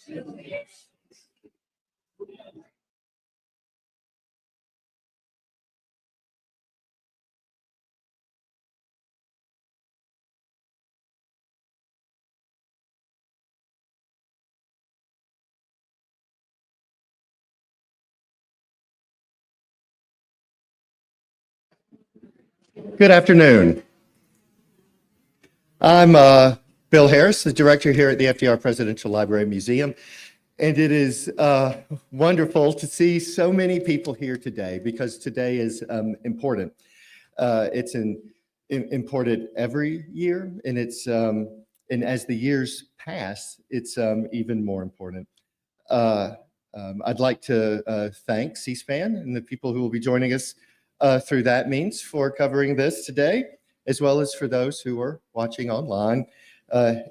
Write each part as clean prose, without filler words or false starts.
Good afternoon. I'm Bill Harris, the director here at the FDR Presidential Library Museum, and it is wonderful to see so many people here today because today is important. It's important every year, and and as the years pass, it's even more important. I'd like to thank C-SPAN and the people who will be joining us through that means for covering this today, as well as for those who are watching online.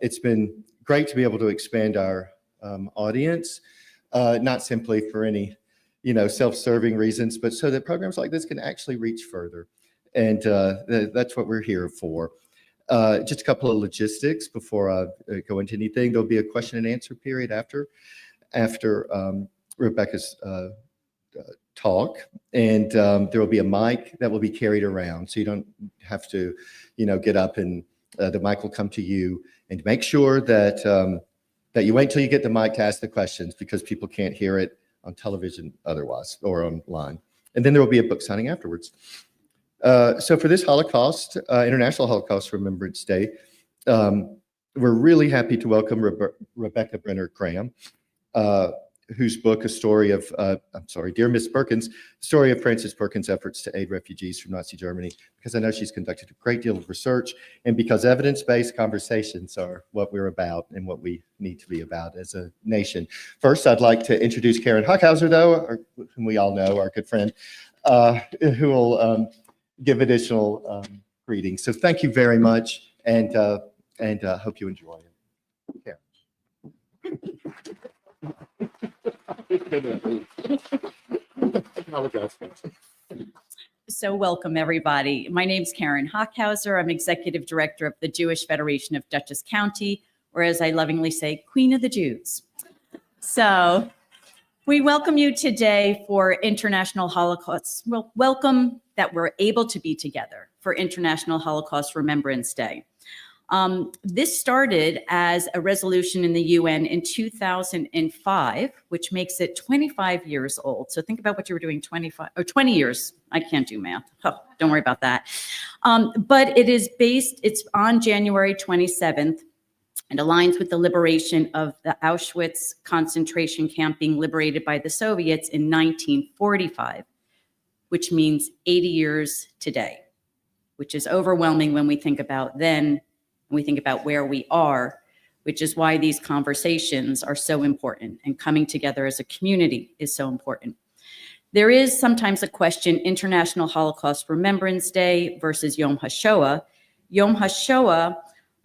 It's been great to be able to expand our audience, not simply for any, self-serving reasons, but so that programs like this can actually reach further. And that's what we're here for. Just a couple of logistics before I go into anything. There'll be a question and answer period after Rebecca's talk, and there will be a mic that will be carried around, so you don't have to, get up, and the mic will come to you. And make sure that that you wait till you get the mic to ask the questions, because people can't hear it on television otherwise or online. And then there will be a book signing afterwards. So for this Holocaust, International Holocaust Remembrance Day, we're really happy to welcome Rebecca Brenner Graham, whose book, Dear Miss Perkins, story of Frances Perkins' efforts to aid refugees from Nazi Germany, because I know she's conducted a great deal of research, and because evidence-based conversations are what we're about and what we need to be about as a nation. First, I'd like to introduce Karen Hockhauser, though, whom we all know, our good friend, who will give additional greetings. So thank you very much, and hope you enjoy it. Karen. So welcome, everybody. My name's Karen Hockhauser. I'm Executive Director of the Jewish Federation of Dutchess County, or as I lovingly say, Queen of the Jews. So we welcome you today for International Holocaust. Well, welcome that we're able to be together for International Holocaust Remembrance Day. This started as a resolution in the UN in 2005, which makes it 25 years old. So think about what you were doing 20 years. I can't do math. Oh, don't worry about that. But it's on January 27th and aligns with the liberation of the Auschwitz concentration camp being liberated by the Soviets in 1945, which means 80 years today, which is overwhelming when we think about then. We think about where we are, which is why these conversations are so important, and coming together as a community is so important. There is sometimes a question, International Holocaust Remembrance Day versus Yom HaShoah. Yom HaShoah,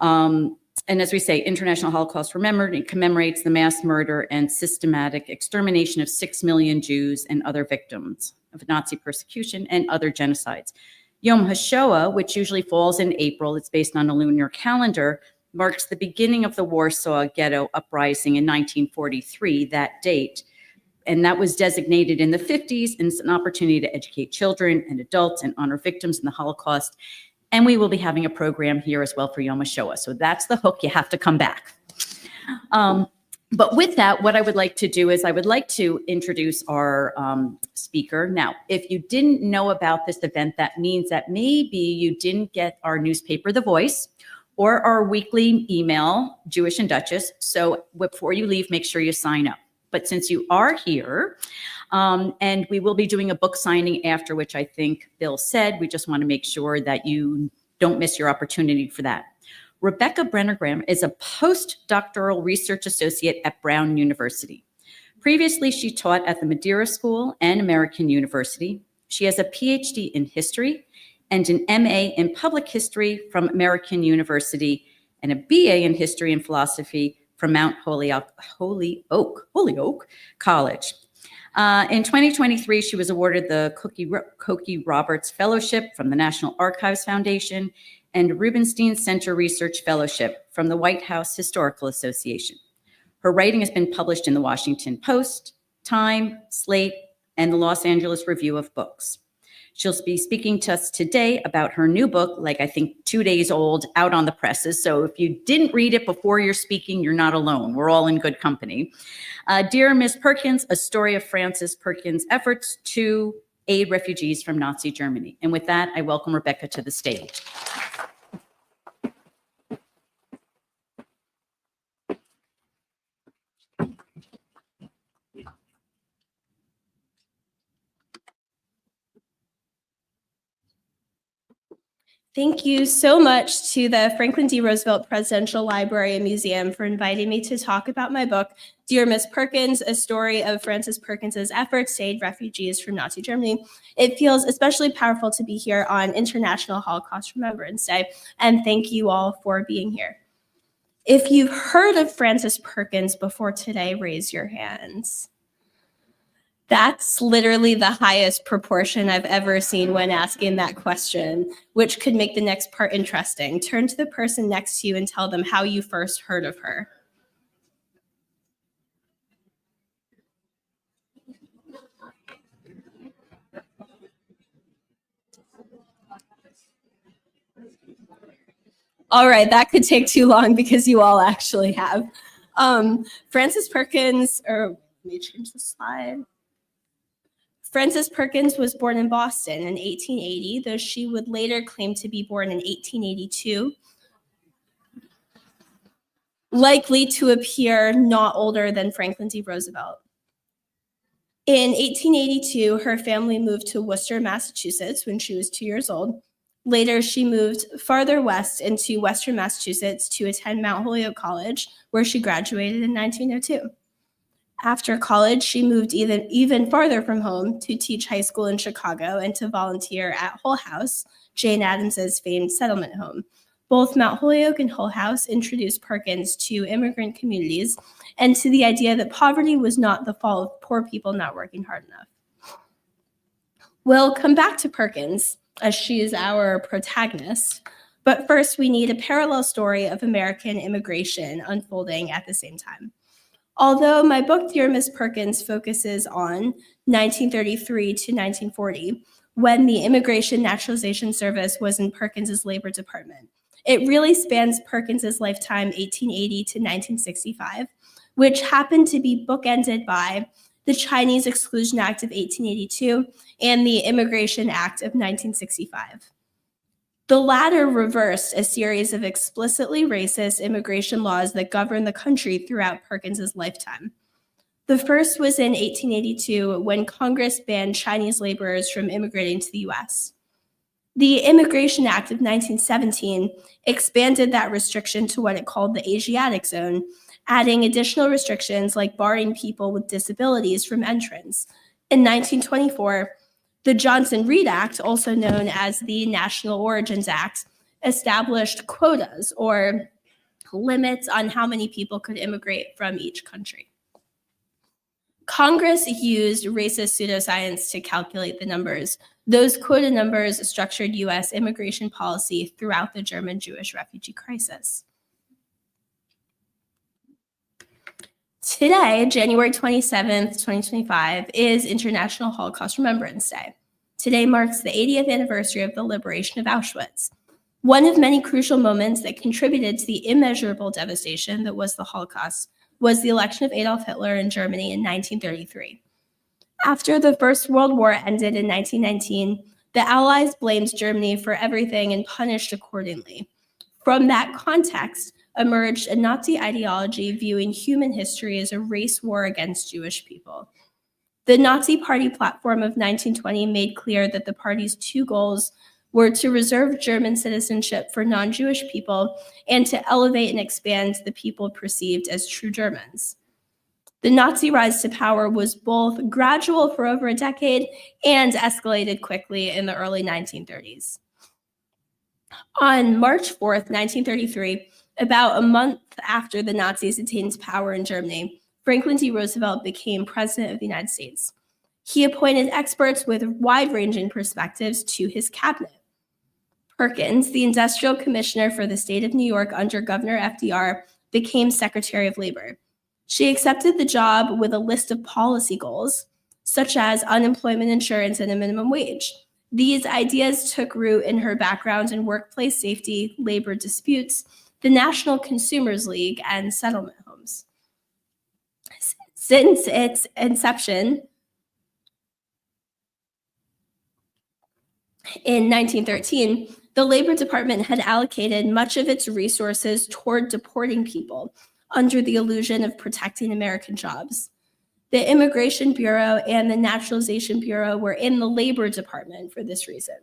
and as we say, International Holocaust Remembrance, it commemorates the mass murder and systematic extermination of 6 million Jews and other victims of Nazi persecution and other genocides. Yom HaShoah, which usually falls in April, it's based on a lunar calendar, marks the beginning of the Warsaw Ghetto Uprising in 1943, that date. And that was designated in the 50s, and it's an opportunity to educate children and adults and honor victims in the Holocaust. And we will be having a program here as well for Yom HaShoah. So that's the hook, you have to come back. But with that, what I would like to do is I would like to introduce our speaker. Now, if you didn't know about this event, that means that maybe you didn't get our newspaper, The Voice, or our weekly email, Jewish and Dutchess. So before you leave, make sure you sign up. But since you are here, and we will be doing a book signing after, which I think Bill said, we just want to make sure that you don't miss your opportunity for that. Rebecca Brenner Graham is a postdoctoral research associate at Brown University. Previously, she taught at the Madeira School and American University. She has a PhD in history and an MA in public history from American University and a BA in history and philosophy from Mount Holyoke College. In 2023, she was awarded the Cokie Roberts Fellowship from the National Archives Foundation and Rubenstein Center Research Fellowship from the White House Historical Association. Her writing has been published in the Washington Post, Time, Slate, and the Los Angeles Review of Books. She'll be speaking to us today about her new book, like I think 2 days old, out on the presses. So if you didn't read it before you're speaking, you're not alone. We're all in good company. Dear Miss Perkins, a story of Frances Perkins' efforts to aid refugees from Nazi Germany. And with that, I welcome Rebecca to the stage. Thank you so much to the Franklin D. Roosevelt Presidential Library and Museum for inviting me to talk about my book, Dear Miss Perkins, a story of Frances Perkins' efforts to aid refugees from Nazi Germany. It feels especially powerful to be here on International Holocaust Remembrance Day, and thank you all for being here. If you've heard of Frances Perkins before today, raise your hands. That's literally the highest proportion I've ever seen when asking that question, which could make the next part interesting. Turn to the person next to you and tell them how you first heard of her. All right, that could take too long because you all actually have. Frances Perkins, or let me change the slide. Frances Perkins was born in Boston in 1880, though she would later claim to be born in 1882, likely to appear not older than Franklin D. Roosevelt. In 1882, her family moved to Worcester, Massachusetts when she was 2 years old. Later, she moved farther west into Western Massachusetts to attend Mount Holyoke College, where she graduated in 1902. After college, she moved even farther from home to teach high school in Chicago and to volunteer at Hull House, Jane Addams's famed settlement home. Both Mount Holyoke and Hull House introduced Perkins to immigrant communities and to the idea that poverty was not the fault of poor people not working hard enough. We'll come back to Perkins, as she is our protagonist, but first we need a parallel story of American immigration unfolding at the same time. Although my book, Dear Miss Perkins, focuses on 1933 to 1940, when the Immigration Naturalization Service was in Perkins's Labor Department, it really spans Perkins's lifetime, 1880 to 1965, which happened to be bookended by the Chinese Exclusion Act of 1882 and the Immigration Act of 1965. The latter reversed a series of explicitly racist immigration laws that governed the country throughout Perkins's lifetime. The first was in 1882 when Congress banned Chinese laborers from immigrating to the U.S. The Immigration Act of 1917 expanded that restriction to what it called the Asiatic Zone, adding additional restrictions like barring people with disabilities from entrance. In 1924, the Johnson-Reed Act, also known as the National Origins Act, established quotas or limits on how many people could immigrate from each country. Congress used racist pseudoscience to calculate the numbers. Those quota numbers structured U.S. immigration policy throughout the German Jewish refugee crisis. Today, January 27th, 2025, is International Holocaust Remembrance Day. Today marks the 80th anniversary of the liberation of Auschwitz. One of many crucial moments that contributed to the immeasurable devastation that was the Holocaust was the election of Adolf Hitler in Germany in 1933. After the First World War ended in 1919, the Allies blamed Germany for everything and punished accordingly. From that context emerged a Nazi ideology viewing human history as a race war against Jewish people. The Nazi Party platform of 1920 made clear that the party's two goals were to reserve German citizenship for non-Jewish people and to elevate and expand the people perceived as true Germans. The Nazi rise to power was both gradual for over a decade and escalated quickly in the early 1930s. On March 4th, 1933, about a month after the Nazis attained power in Germany, Franklin D. Roosevelt became president of the United States. He appointed experts with wide-ranging perspectives to his cabinet. Perkins, the industrial commissioner for the state of New York under Governor FDR, became Secretary of Labor. She accepted the job with a list of policy goals, such as unemployment insurance and a minimum wage. These ideas took root in her background in workplace safety, labor disputes, the National Consumers League, and settlement homes. Since its inception in 1913, the Labor Department had allocated much of its resources toward deporting people under the illusion of protecting American jobs. The Immigration Bureau and the Naturalization Bureau were in the Labor Department for this reason.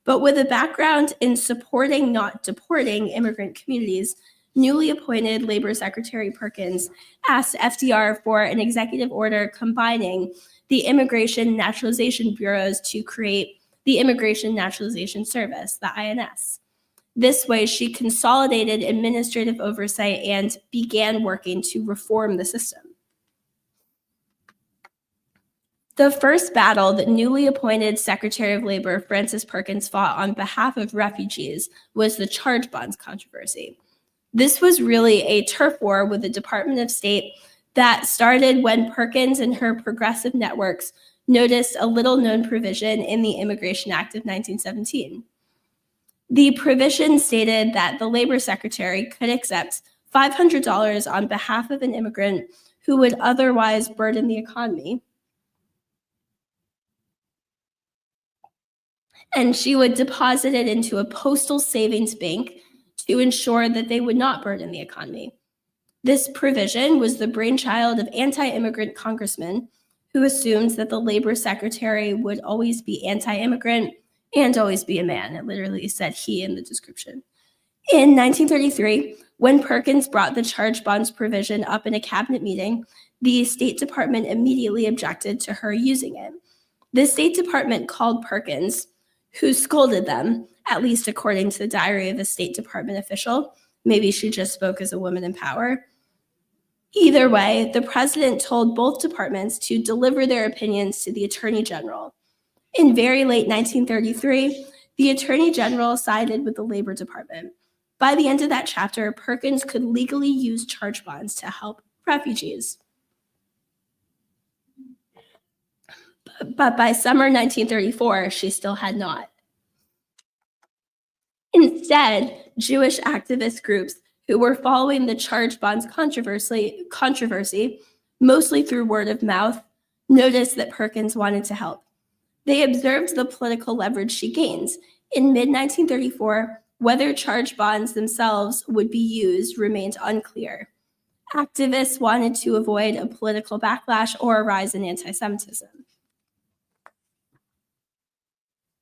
But with a background in supporting, not deporting, immigrant communities, newly appointed Labor Secretary Perkins asked FDR for an executive order combining the Immigration and Naturalization Bureaus to create the Immigration Naturalization Service, the INS. This way, she consolidated administrative oversight and began working to reform the system. The first battle that newly appointed Secretary of Labor Frances Perkins fought on behalf of refugees was the charge bonds controversy. This was really a turf war with the Department of State that started when Perkins and her progressive networks noticed a little-known provision in the Immigration Act of 1917. The provision stated that the Labor Secretary could accept $500 on behalf of an immigrant who would otherwise burden the economy, and she would deposit it into a postal savings bank to ensure that they would not burden the economy. This provision was the brainchild of anti-immigrant congressmen who assumed that the Labor Secretary would always be anti-immigrant and always be a man. It literally said he in the description. In 1933, when Perkins brought the charge bonds provision up in a cabinet meeting, the State Department immediately objected to her using it. The State Department called Perkins, who scolded them, at least according to the diary of a State Department official. Maybe she just spoke as a woman in power. Either way, the president told both departments to deliver their opinions to the Attorney General. In very late 1933, the Attorney General sided with the Labor Department. By the end of that chapter, Perkins could legally use charge bonds to help refugees. But by summer 1934, she still had not. Instead, Jewish activist groups who were following the charge bonds controversy, mostly through word of mouth, noticed that Perkins wanted to help. They observed the political leverage she gains. In mid-1934, whether charge bonds themselves would be used remained unclear. Activists wanted to avoid a political backlash or a rise in anti-Semitism.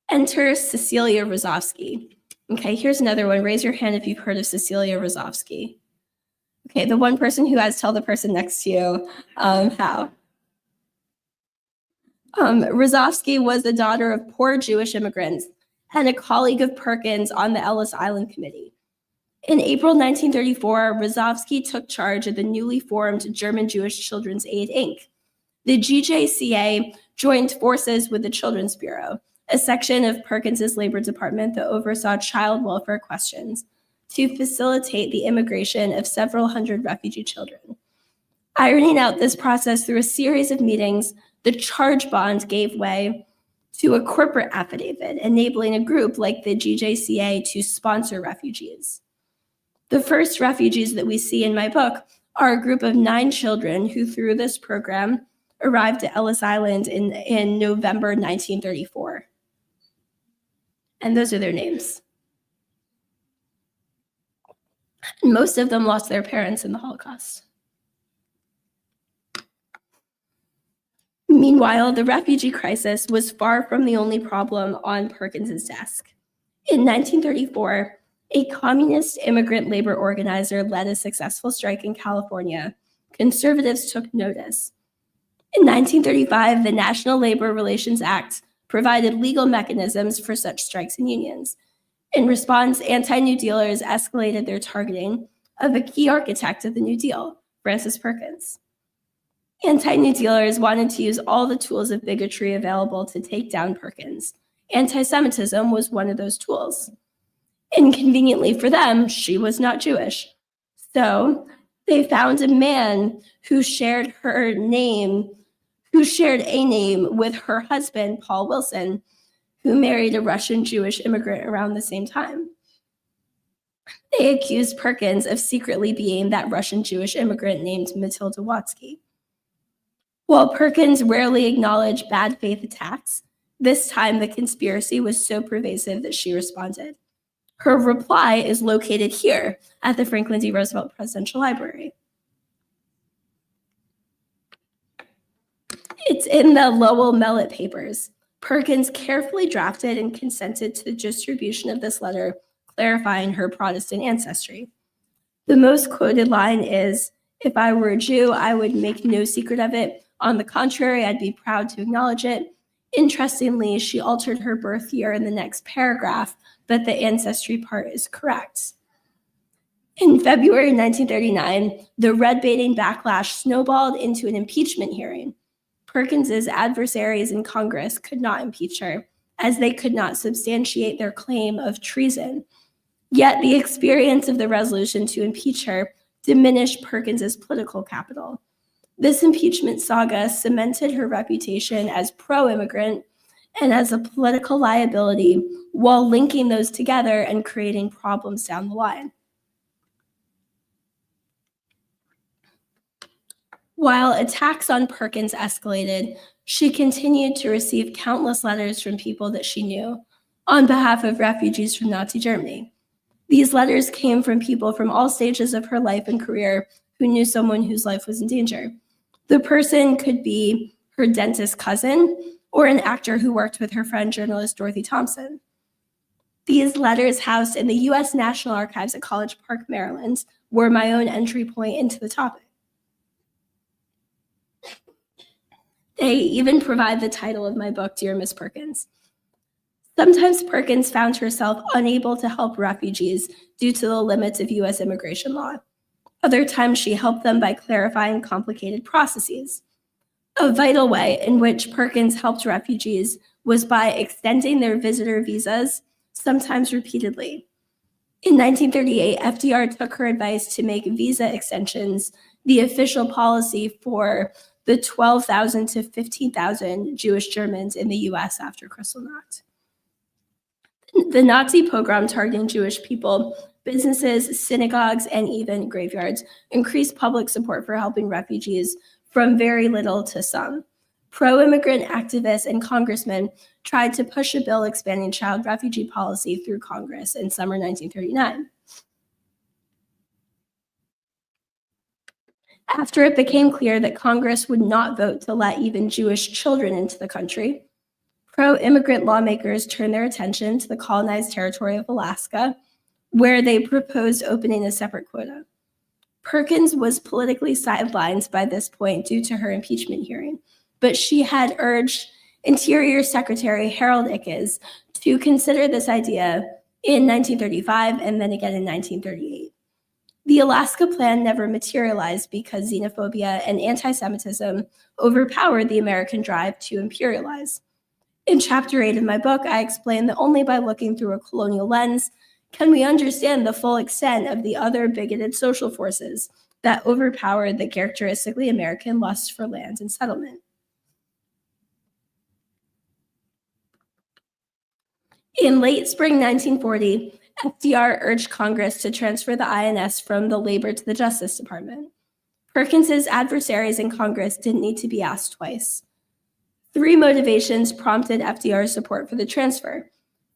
Enter Cecilia Rozovsky. Okay, here's another one. Raise your hand if you've heard of Cecilia Rozovsky. Okay, the one person who has, tell the person next to you how. Rozovsky was the daughter of poor Jewish immigrants and a colleague of Perkins on the Ellis Island Committee. In April 1934, Rozovsky took charge of the newly formed German Jewish Children's Aid, Inc. The GJCA joined forces with the Children's Bureau, a section of Perkins's Labor Department that oversaw child welfare questions, to facilitate the immigration of several hundred refugee children. Ironing out this process through a series of meetings, the charge bond gave way to a corporate affidavit, enabling a group like the GJCA to sponsor refugees. The first refugees that we see in my book are a group of 9 children who, through this program, arrived at Ellis Island in November 1934. And those are their names. Most of them lost their parents in the Holocaust. Meanwhile, the refugee crisis was far from the only problem on Perkins's desk. In 1934, a communist immigrant labor organizer led a successful strike in California. Conservatives took notice. In 1935, the National Labor Relations Act provided legal mechanisms for such strikes and unions. In response, anti-New Dealers escalated their targeting of a key architect of the New Deal, Frances Perkins. Anti-New Dealers wanted to use all the tools of bigotry available to take down Perkins. Anti-Semitism was one of those tools. Inconveniently for them, she was not Jewish. So They found a man who shared a name with her husband, Paul Wilson, who married a Russian Jewish immigrant around the same time. They accused Perkins of secretly being that Russian Jewish immigrant named Matilda Watsky. While Perkins rarely acknowledged bad faith attacks, this time the conspiracy was so pervasive that she responded. Her reply is located here at the Franklin D. Roosevelt Presidential Library. It's in the Lowell Mellett Papers. Perkins carefully drafted and consented to the distribution of this letter, clarifying her Protestant ancestry. The most quoted line is, "If I were a Jew, I would make no secret of it. On the contrary, I'd be proud to acknowledge it." Interestingly, she altered her birth year in the next paragraph, but the ancestry part is correct. In February 1939, the red baiting backlash snowballed into an impeachment hearing. Perkins's adversaries in Congress could not impeach her, as they could not substantiate their claim of treason. Yet the experience of the resolution to impeach her diminished Perkins's political capital. This impeachment saga cemented her reputation as pro-immigrant and as a political liability, while linking those together and creating problems down the line. While attacks on Perkins escalated, she continued to receive countless letters from people that she knew on behalf of refugees from Nazi Germany. These letters came from people from all stages of her life and career who knew someone whose life was in danger. The person could be her dentist cousin or an actor who worked with her friend journalist Dorothy Thompson. These letters, housed in the U.S. National Archives at College Park, Maryland, were my own entry point into the topic. They even provide the title of my book, Dear Miss Perkins. Sometimes Perkins found herself unable to help refugees due to the limits of U.S. immigration law. Other times she helped them by clarifying complicated processes. A vital way in which Perkins helped refugees was by extending their visitor visas, sometimes repeatedly. In 1938, FDR took her advice to make visa extensions the official policy for the 12,000 to 15,000 Jewish Germans in the U.S. after Kristallnacht. The Nazi pogrom targeting Jewish people, businesses, synagogues, and even graveyards increased public support for helping refugees from very little to some. Pro-immigrant activists and congressmen tried to push a bill expanding child refugee policy through Congress in summer 1939. After it became clear that Congress would not vote to let even Jewish children into the country, pro-immigrant lawmakers turned their attention to the colonized territory of Alaska, where they proposed opening a separate quota. Perkins was politically sidelined by this point due to her impeachment hearing, but she had urged Interior Secretary Harold Ickes to consider this idea in 1935 and then again in 1938. The Alaska Plan never materialized because xenophobia and anti-Semitism overpowered the American drive to imperialize. In Chapter 8 of my book, I explain that only by looking through a colonial lens can we understand the full extent of the other bigoted social forces that overpowered the characteristically American lust for land and settlement. In late spring 1940, FDR urged Congress to transfer the INS from the Labor to the Justice Department. Perkins's adversaries in Congress didn't need to be asked twice. 3 motivations prompted FDR's support for the transfer.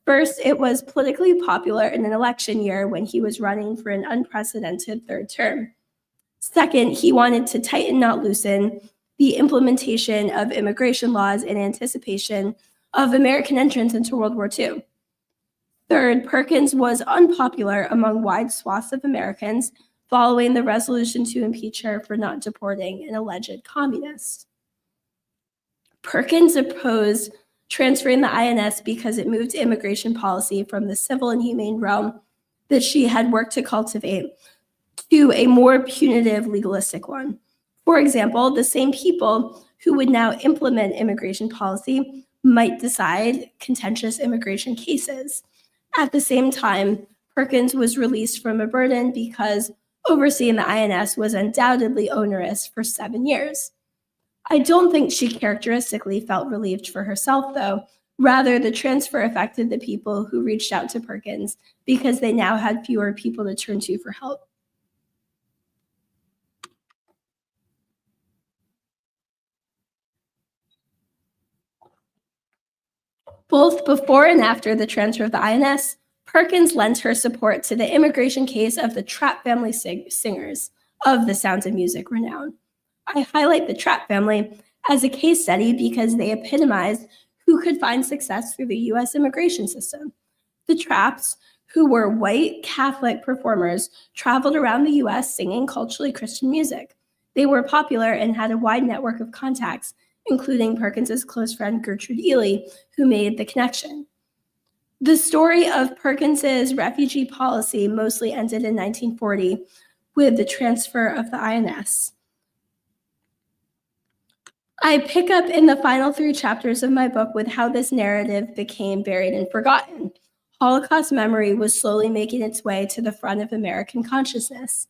First, it was politically popular in an election year when he was running for an unprecedented 3rd term. Second, he wanted to tighten, not loosen, the implementation of immigration laws in anticipation of American entrance into World War II. Third, Perkins was unpopular among wide swaths of Americans following the resolution to impeach her for not deporting an alleged communist. Perkins opposed transferring the INS because it moved immigration policy from the civil and humane realm that she had worked to cultivate to a more punitive, legalistic one. For example, the same people who would now implement immigration policy might decide contentious immigration cases. At the same time, Perkins was released from a burden because Overseeing the INS was undoubtedly onerous for 7 years. I don't think she characteristically felt relieved for herself, though. Rather, the transfer affected the people who reached out to Perkins because they now had fewer people to turn to for help. Both before and after the transfer of the INS, Perkins lent her support to the immigration case of the Trapp family singers of the Sounds of Music renown. I highlight the Trapp family as a case study because they epitomize who could find success through the U.S. immigration system. The Trapps, who were white Catholic performers, traveled around the U.S. singing culturally Christian music. They were popular and had a wide network of contacts, including Perkins's close friend Gertrude Ely, who made the connection. The story of Perkins's refugee policy mostly ended in 1940 with the transfer of the INS. I pick up in the final 3 chapters of my book with how this narrative became buried and forgotten. Holocaust memory was slowly making its way to the front of American consciousness.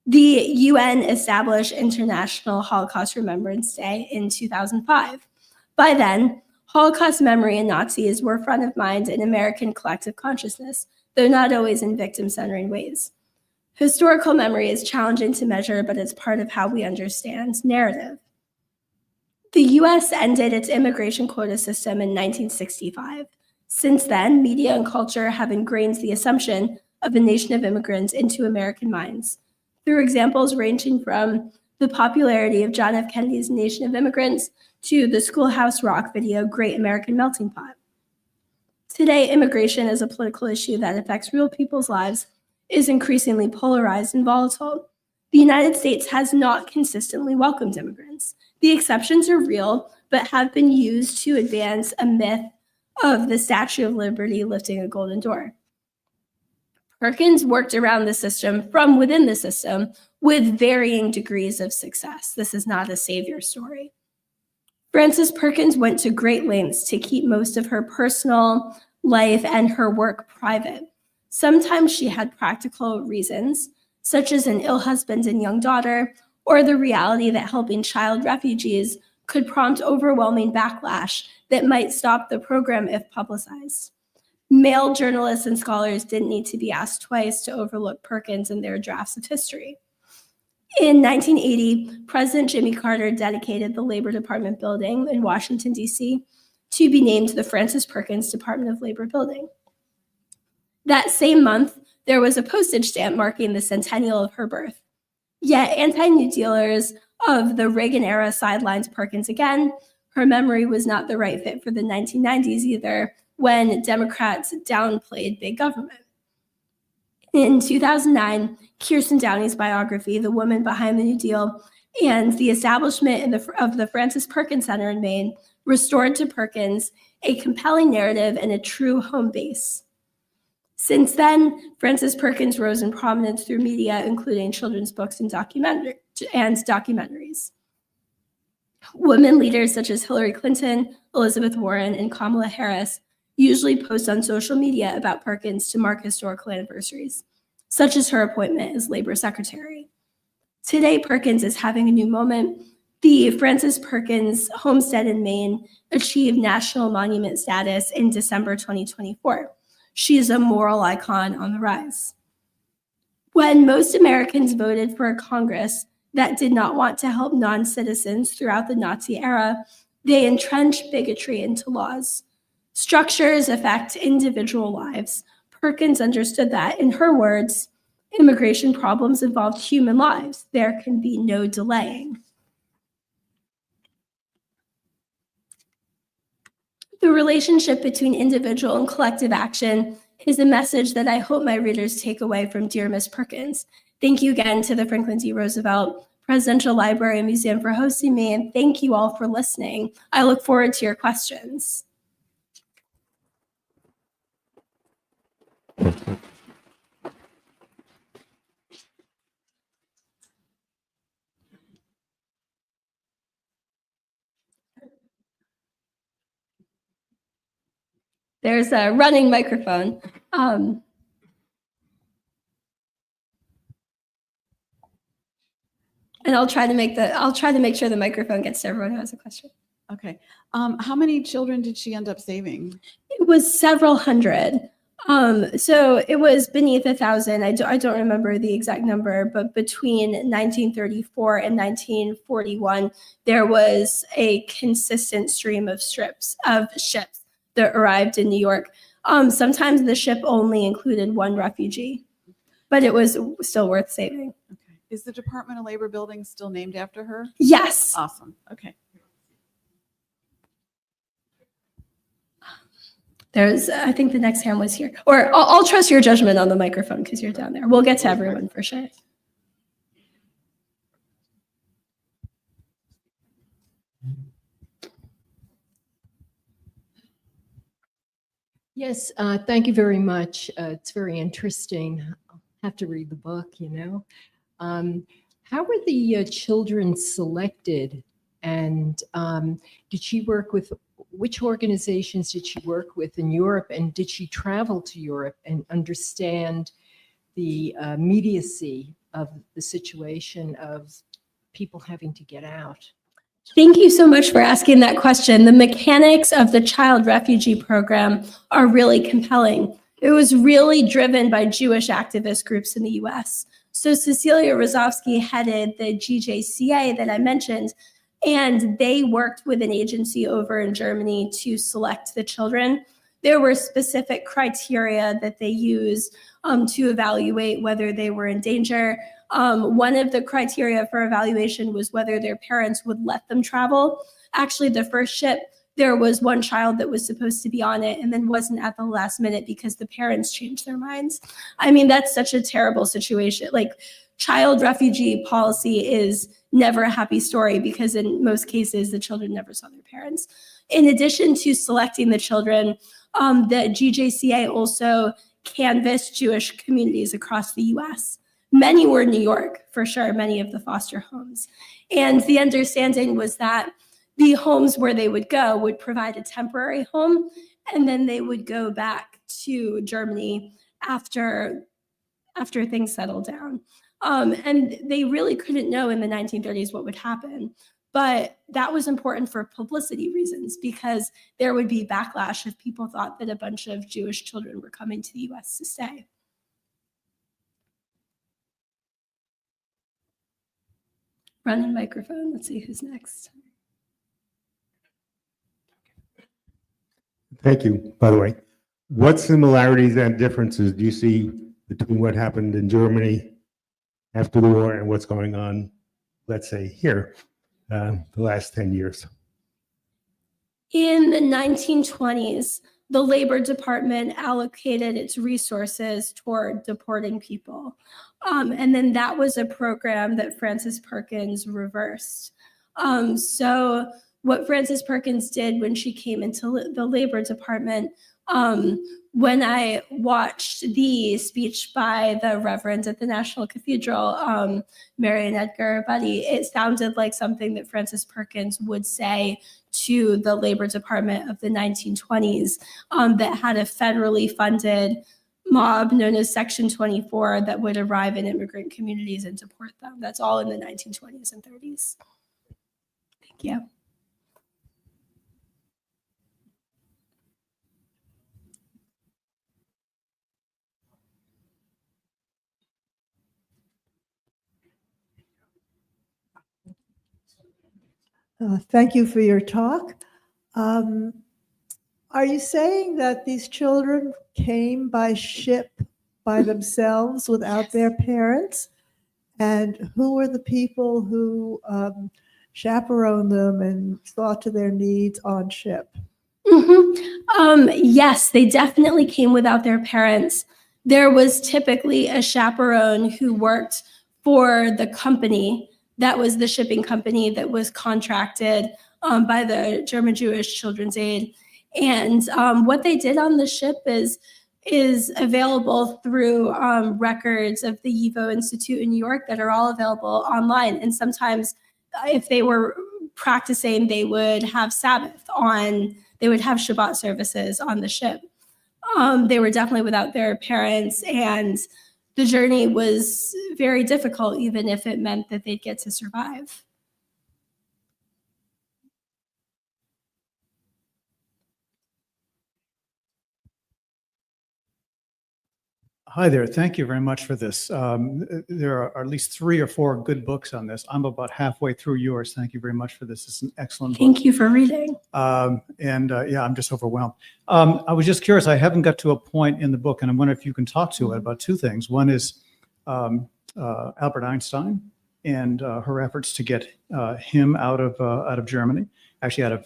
The UN established International Holocaust Remembrance Day in 2005. By then, Holocaust memory and Nazis were front of mind in American collective consciousness, though not always in victim-centering ways. Historical memory is challenging to measure, but it's part of how we understand narrative. The US ended its immigration quota system in 1965. Since then, media and culture have ingrained the assumption of a nation of immigrants into American minds, through examples ranging from the popularity of John F. Kennedy's Nation of Immigrants to the Schoolhouse Rock video, Great American Melting Pot. Today, immigration as a political issue that affects real people's lives is increasingly polarized and volatile. The United States has not consistently welcomed immigrants. The exceptions are real, but have been used to advance a myth of the Statue of Liberty lifting a golden door. Perkins worked around the system from within the system with varying degrees of success. This is not a savior story. Frances Perkins went to great lengths to keep most of her personal life and her work private. Sometimes she had practical reasons, such as an ill husband and young daughter, or the reality that helping child refugees could prompt overwhelming backlash that might stop the program if publicized. Male journalists and scholars didn't need to be asked twice to overlook Perkins in their drafts of history. In 1980, President Jimmy Carter dedicated the Labor Department building in Washington, D.C. to be named the Frances Perkins Department of Labor building. That same month, there was a postage stamp marking the centennial of her birth. Yet anti-New Dealers of the Reagan era sidelined Perkins again. Her memory was not the right fit for the 1990s either, when Democrats downplayed big government. In 2009, Kirsten Downey's biography, The Woman Behind the New Deal, and the establishment of the Frances Perkins Center in Maine restored to Perkins a compelling narrative and a true home base. Since then, Frances Perkins rose in prominence through media, including children's books and documentaries. Women leaders such as Hillary Clinton, Elizabeth Warren, and Kamala Harris usually post on social media about Perkins to mark historical anniversaries, such as her appointment as Labor Secretary. Today, Perkins is having a new moment. The Frances Perkins homestead in Maine achieved national monument status in December 2024. She is a moral icon on the rise. When most Americans voted for a Congress that did not want to help non-citizens throughout the Nazi era, they entrenched bigotry into laws. Structures affect individual lives. Perkins understood that. In her words, immigration problems involved human lives. There can be no delaying. The relationship between individual and collective action is a message that I hope my readers take away from Dear Miss Perkins. Thank you again to the Franklin D. Roosevelt Presidential Library and Museum for hosting me, and thank you all for listening. I look forward to your questions. There's a running microphone. And I'll try to make sure the microphone gets to everyone who has a question. Okay. How many children did she end up saving? It was several hundred. So it was beneath 1,000. I don't remember the exact number, but between 1934 and 1941, there was a consistent stream of ships that arrived in New York. Sometimes the ship only included one refugee, but it was still worth saving. Okay. Is the Department of Labor building still named after her? Yes. Awesome. Okay. I think the next hand was here. Or I'll trust your judgment on the microphone because you're down there. We'll get to everyone for sure. Yes, thank you very much. It's very interesting. I'll have to read the book, you know. How were the children selected? And did she work with, which organizations did she work with in Europe? And did she travel to Europe and understand the immediacy of the situation of people having to get out? Thank you so much for asking that question. The mechanics of the child refugee program are really compelling. It was really driven by Jewish activist groups in the US. So Cecilia Rozovsky headed the GJCA that I mentioned, and they worked with an agency over in Germany to select the children. There were specific criteria that they used to evaluate whether they were in danger. One of the criteria for evaluation was whether their parents would let them travel. Actually, the first ship, there was one child that was supposed to be on it and then wasn't at the last minute because the parents changed their minds. I mean, that's such a terrible situation. Like, child refugee policy is never a happy story because in most cases, the children never saw their parents. In addition to selecting the children, the GJCA also canvassed Jewish communities across the US. Many were in New York, for sure, many of the foster homes. And the understanding was that the homes where they would go would provide a temporary home, and then they would go back to Germany after things settled down. And they really couldn't know in the 1930s what would happen. But that was important for publicity reasons because there would be backlash if people thought that a bunch of Jewish children were coming to the US to stay. Running microphone. Let's see who's next. Thank you, by the way. What similarities and differences do you see between what happened in Germany after the war and what's going on, let's say, here, the last 10 years? In the 1920s, the Labor Department allocated its resources toward deporting people. And then that was a program that Frances Perkins reversed. So what Frances Perkins did when she came into the Labor Department, when I watched the speech by the Reverend at the National Cathedral, Marion Edgar Buddy, it sounded like something that Frances Perkins would say to the Labor Department of the 1920s that had a federally funded mob known as Section 24 that would arrive in immigrant communities and deport them. That's all in the 1920s and 30s. Thank you. Thank you for your talk. Are you saying that these children came by ship by themselves without their parents? And who were the people who chaperoned them and saw to their needs on ship? Yes, they definitely came without their parents. There was typically a chaperone who worked for the company. That was the shipping company that was contracted by the German Jewish Children's Aid. And what they did on the ship is available through records of the YIVO Institute in New York that are all available online. And sometimes if they were practicing, they would have Sabbath on, they would have Shabbat services on the ship. They were definitely without their parents, and the journey was very difficult, even if it meant that they'd get to survive. Hi there. Thank you very much for this. There are at least 3 or 4 good books on this. I'm about halfway through yours. Thank you very much for this. It's an excellent book. Thank you for reading. Yeah, I'm just overwhelmed. I was just curious. I haven't got to a point in the book, and I'm wondering if you can talk to it about 2 things. One is Albert Einstein and her efforts to get him out of Germany, actually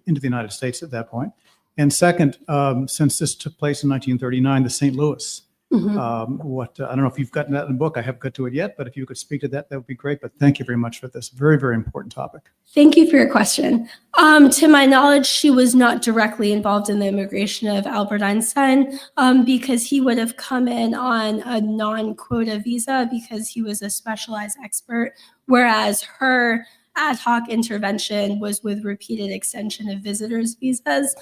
into the United States at that point. And second, since this took place in 1939, the St. Louis. I don't know if you've gotten that in the book. I haven't got to it yet, but if you could speak to that, that would be great. But thank you very much for this very, very important topic. Thank you for your question. To my knowledge, she was not directly involved in the immigration of Albert Einstein because he would have come in on a non-quota visa because he was a specialized expert, whereas her ad hoc intervention was with repeated extension of visitors visas.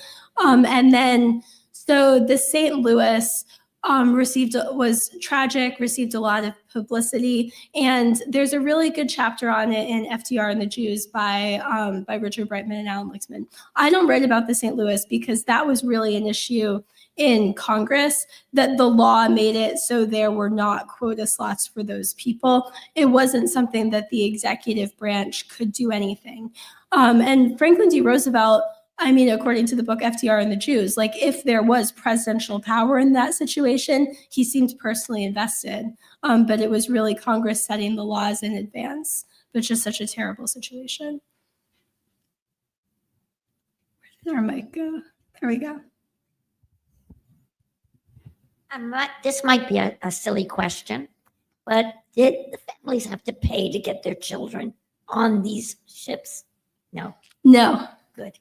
So the St. Louis was tragic, received a lot of publicity, and there's a really good chapter on it in FDR and the Jews by Richard Brightman and Alan Lixman. I don't write about the St. Louis because that was really an issue in Congress, that the law made it so there were not quota slots for those people. It wasn't something that the executive branch could do anything. And Franklin D. Roosevelt, according to the book FDR and the Jews, like if there was presidential power in that situation, he seemed personally invested. But it was really Congress setting the laws in advance. But it's just such a terrible situation. Where did our mic go? There we go. This might be a silly question, but did the families have to pay to get their children on these ships? No. No. Good.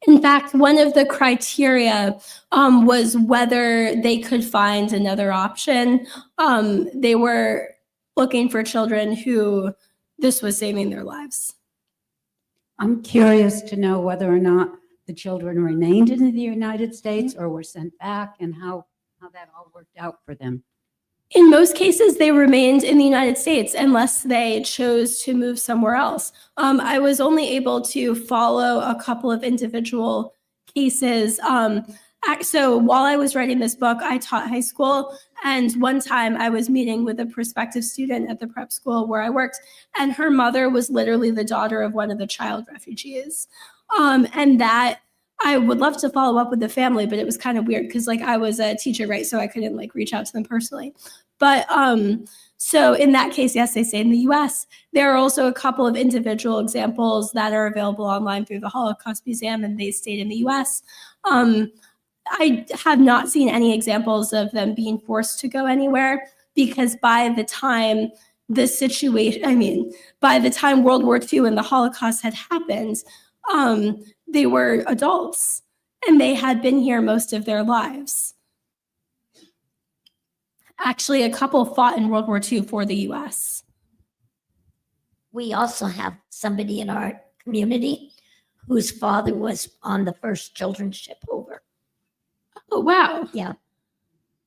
In fact, one of the criteria was whether they could find another option. They were looking for children who this was saving their lives. I'm curious to know whether or not the children remained in the United States or were sent back, and how that all worked out for them. In most cases, they remained in the United States unless they chose to move somewhere else. I was only able to follow a couple of individual cases. So while I was writing this book, I taught high school. And one time I was meeting with a prospective student at the prep school where I worked, and her mother was literally the daughter of one of the child refugees. And that I would love to follow up with the family, but it was kind of weird because I was a teacher, right? So I couldn't reach out to them personally. But so in that case, yes, they stayed in the US. There are also a couple of individual examples that are available online through the Holocaust Museum, and they stayed in the US. I have not seen any examples of them being forced to go anywhere because by the time by the time World War II and the Holocaust had happened, they were adults and they had been here most of their lives. Actually, a couple fought in World War II for the US. We also have somebody in our community whose father was on the first children's ship over. Oh, wow. Yeah.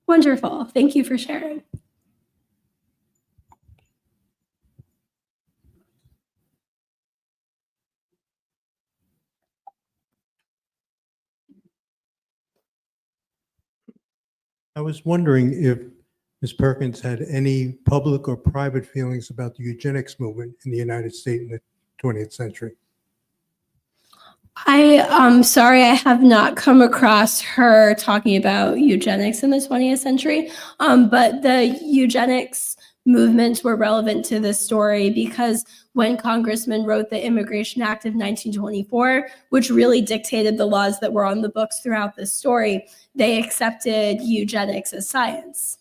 Wonderful. Thank you for sharing. I was wondering if Ms. Perkins had any public or private feelings about the eugenics movement in the United States in the 20th century. I'm sorry, I have not come across her talking about eugenics in the 20th century, but the eugenics movements were relevant to this story because when congressmen wrote the Immigration Act of 1924, which really dictated the laws that were on the books throughout this story, they accepted eugenics as science.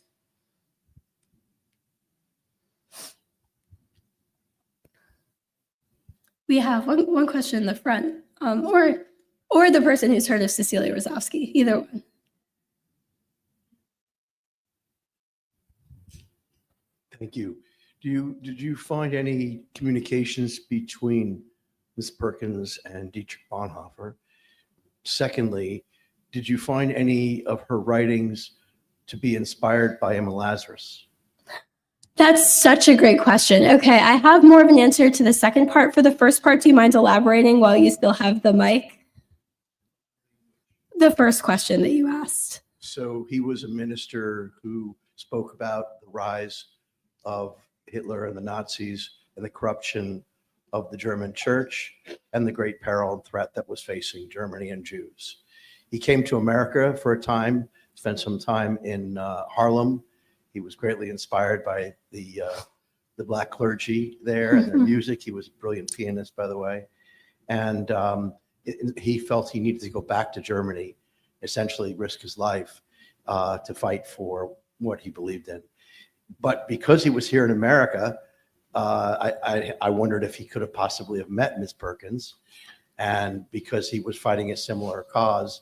We have one question in the front, or the person who's heard of Cecilia Rosowski, either one. Thank you. Did you find any communications between Ms. Perkins and Dietrich Bonhoeffer? Secondly, did you find any of her writings to be inspired by Emma Lazarus? That's such a great question. Okay, I have more of an answer to the second part. For the first part, do you mind elaborating while you still have the mic? The first question that you asked. So he was a minister who spoke about the rise of Hitler and the Nazis and the corruption of the German church and the great peril and threat that was facing Germany and Jews. He came to America for a time, spent some time in Harlem. He was greatly inspired by the black clergy there and their music. He was a brilliant pianist, by the way. And he felt he needed to go back to Germany, essentially risk his life to fight for what he believed in. But because he was here in America, I wondered if he could have possibly have met Miss Perkins. And because he was fighting a similar cause,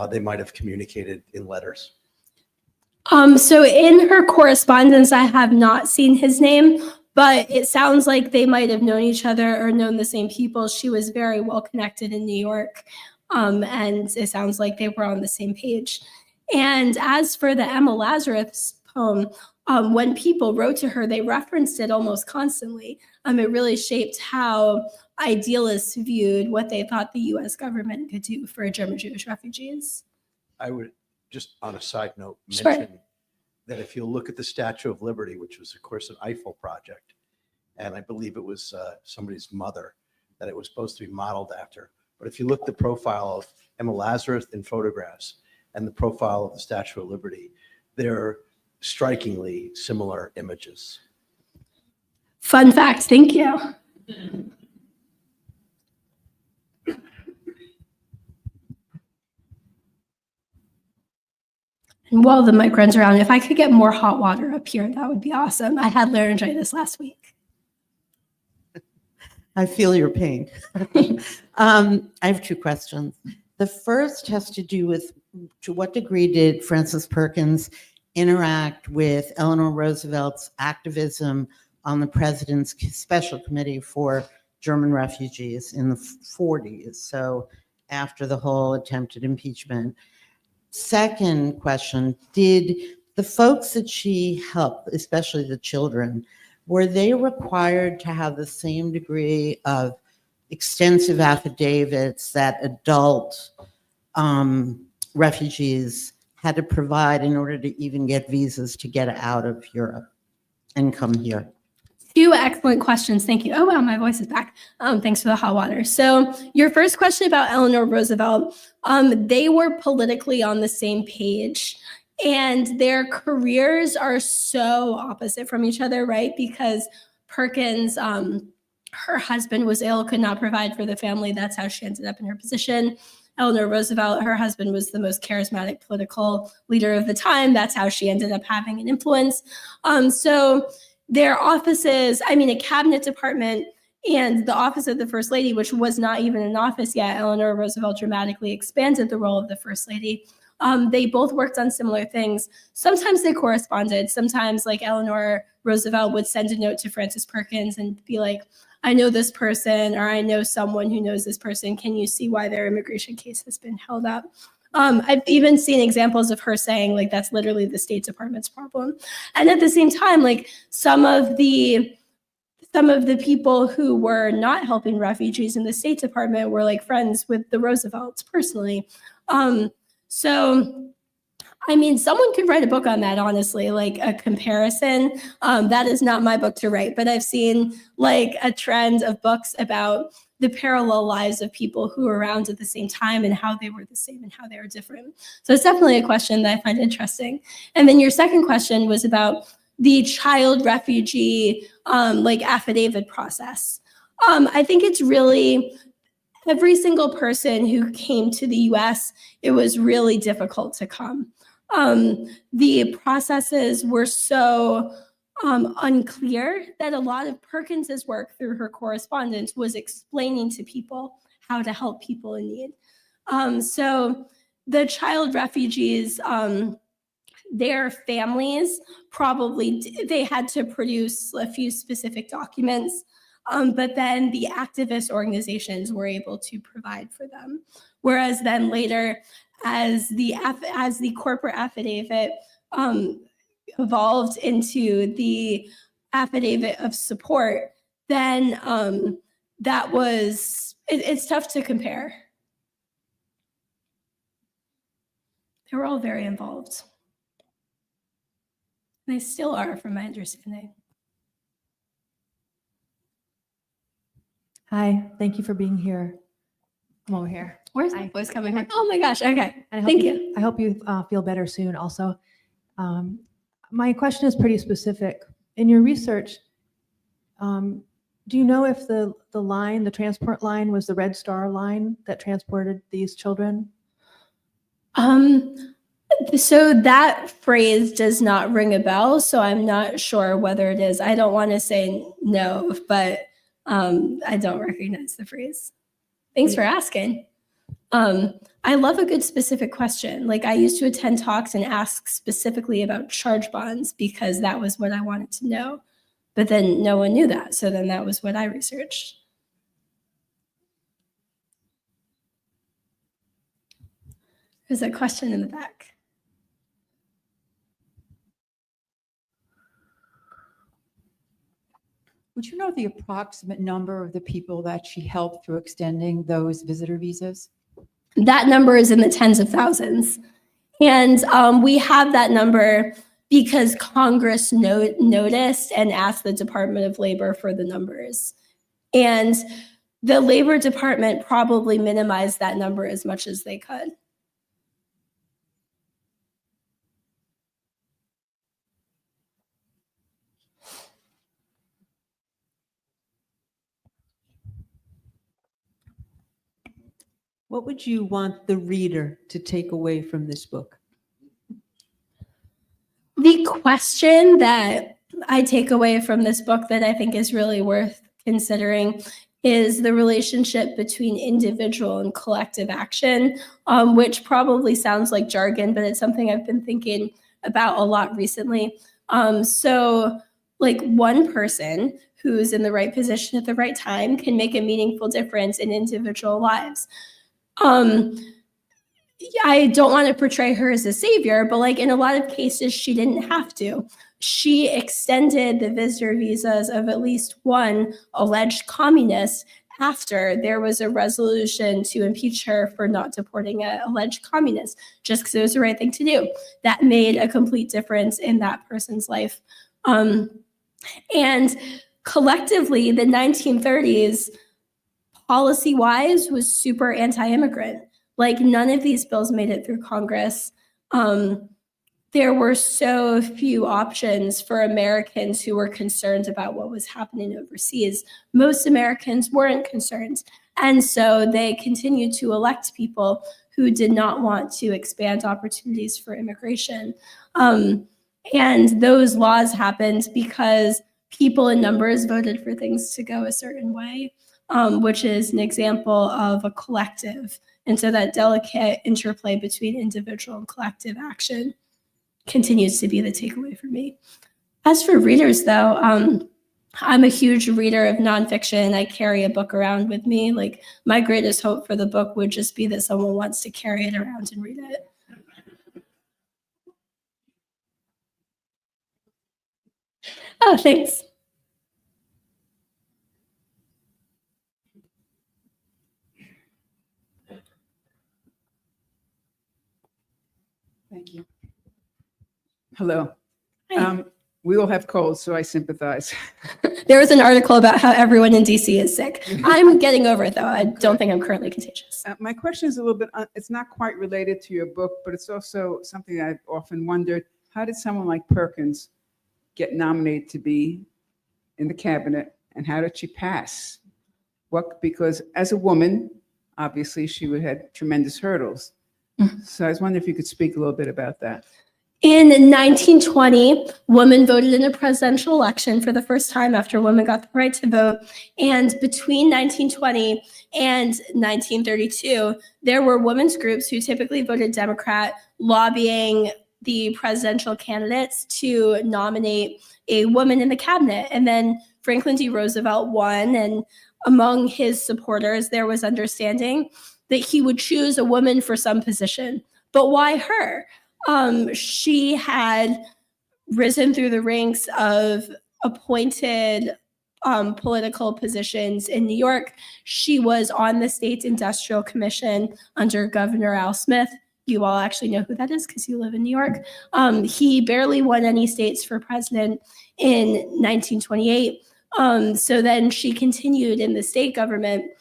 they might have communicated in letters. So in her correspondence, I have not seen his name, but it sounds like they might have known each other or known the same people. She was very well connected in New York, and it sounds like they were on the same page. And as for the Emma Lazarus poem, when people wrote to her, they referenced it almost constantly. It really shaped how idealists viewed what they thought the U.S. government could do for German Jewish refugees. I would just on a side note Sure. mention that if you look at the Statue of Liberty, which was of course an Eiffel project, and I believe it was somebody's mother that it was supposed to be modeled after. But if you look at the profile of Emma Lazarus in photographs and the profile of the Statue of Liberty, they're strikingly similar images. Fun fact, thank you. And while the mic runs around, if I could get more hot water up here, that would be awesome. I had laryngitis last week. I feel your pain. I have two questions. The first has to do with to what degree did Frances Perkins interact with Eleanor Roosevelt's activism on the president's special committee for German refugees in the 40s, so after the whole attempted impeachment. Second question, did the folks that she helped, especially the children, were they required to have the same degree of extensive affidavits that adult refugees had to provide in order to even get visas to get out of Europe and come here? Two excellent questions. Thank you. Oh, wow, my voice is back. Thanks for the hot water. So your first question about Eleanor Roosevelt, they were politically on the same page, and their careers are so opposite from each other, right? Because Perkins, her husband was ill, could not provide for the family. That's how she ended up in her position. Eleanor Roosevelt, her husband was the most charismatic political leader of the time. That's how she ended up having an influence. So their offices, I mean, a cabinet department and the office of the First Lady, which was not even an office yet, Eleanor Roosevelt dramatically expanded the role of the First Lady. They both worked on similar things. Sometimes they corresponded. Sometimes, like, Eleanor Roosevelt would send a note to Frances Perkins and be like, I know this person, or I know someone who knows this person. Can you see why their immigration case has been held up? I've even seen examples of her saying, like, that's literally the State Department's problem. And at the same time, like, some of the people who were not helping refugees in the State Department were, like, friends with the Roosevelts personally. So, I mean, someone could write a book on that, honestly, like a comparison. That is not my book to write, but I've seen, like, a trend of books about the parallel lives of people who were around at the same time and how they were the same and how they were different. So it's definitely a question that I find interesting. And then your second question was about the child refugee, like, affidavit process. I think it's really every single person who came to the US, it was really difficult to come. The processes were so unclear that a lot of Perkins's work through her correspondence was explaining to people how to help people in need. So the child refugees, their families probably, they had to produce a few specific documents, but then the activist organizations were able to provide for them. Whereas then later, as the corporate affidavit evolved into the affidavit of support, then it's tough to compare. They were all very involved. They still are, from my understanding. Hi, thank you for being here. Come over here. Where's my voice coming from? Oh my gosh, okay. And Thank you. I hope you feel better soon also. My question is pretty specific. In your research, do you know if the transport line was the Red Star line that transported these children? So that phrase does not ring a bell, so I'm not sure whether it is. I don't want to say no, but I don't recognize the phrase. Thanks for asking. I love a good specific question. Like, I used to attend talks and ask specifically about charge bonds because that was what I wanted to know. But then no one knew that, so then that was what I researched. There's a question in the back. Would you know the approximate number of the people that she helped through extending those visitor visas? That number is in the tens of thousands. And we have that number because Congress noticed and asked the Department of Labor for the numbers. And the Labor Department probably minimized that number as much as they could. What would you want the reader to take away from this book? The question that I take away from this book that I think is really worth considering is the relationship between individual and collective action, which probably sounds like jargon, but it's something I've been thinking about a lot recently. So like one person who's in the right position at the right time can make a meaningful difference in individual lives. I don't want to portray her as a savior, but like in a lot of cases, she didn't have to. She extended the visitor visas of at least one alleged communist after there was a resolution to impeach her for not deporting an alleged communist, just because it was the right thing to do. That made a complete difference in that person's life. And collectively, the 1930s, policy-wise, was super anti-immigrant. Like, none of these bills made it through Congress. There were so few options for Americans who were concerned about what was happening overseas. Most Americans weren't concerned. And so they continued to elect people who did not want to expand opportunities for immigration. And those laws happened because people in numbers voted for things to go a certain way, which is an example of a collective. And so that delicate interplay between individual and collective action continues to be the takeaway for me. As for readers, though, I'm a huge reader of nonfiction. I carry a book around with me. Like, my greatest hope for the book would just be that someone wants to carry it around and read it. Oh, thanks. Thank you. Hello. We all have colds, so I sympathize. There was an article about how everyone in DC is sick. I'm getting over it, though. I don't think I'm currently contagious. My question is a little bit, it's not quite related to your book, but it's also something I've often wondered. How did someone like Perkins get nominated to be in the cabinet, and how did she pass? Because as a woman, obviously, she would have had tremendous hurdles. So I was wondering if you could speak a little bit about that. In 1920, women voted in a presidential election for the first time after women got the right to vote. And between 1920 and 1932, there were women's groups who typically voted Democrat lobbying the presidential candidates to nominate a woman in the cabinet. And then Franklin D. Roosevelt won, and among his supporters, there was understanding that he would choose a woman for some position. But why her? She had risen through the ranks of appointed political positions in New York. She was on the state's industrial commission under Governor Al Smith. You all actually know who that is because you live in New York. He barely won any states for president in 1928. So then she continued in the state government.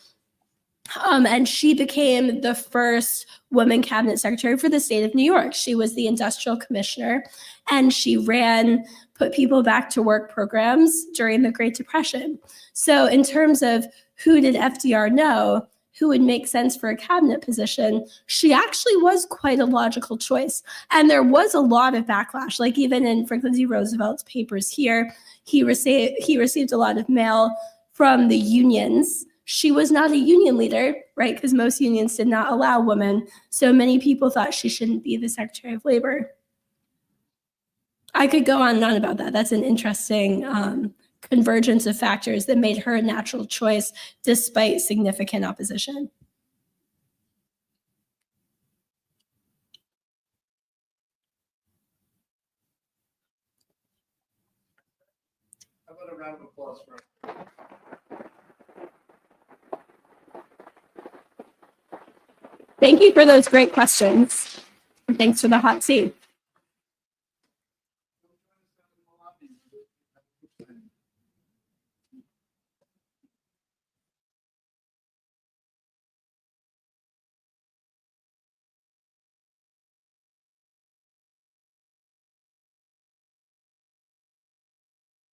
And she became the first woman cabinet secretary for the state of New York. She was the industrial commissioner, and she ran put people back to work programs during the Great Depression. So in terms of who did FDR know, who would make sense for a cabinet position, she actually was quite a logical choice. And there was a lot of backlash. Like even in Franklin D. Roosevelt's papers here, he received a lot of mail from the unions. She was not a union leader, right? Because most unions did not allow women. So many people thought she shouldn't be the Secretary of Labor. I could go on and on about that. That's an interesting convergence of factors that made her a natural choice despite significant opposition. How about a round of applause for Thank you for those great questions. And thanks for the hot seat.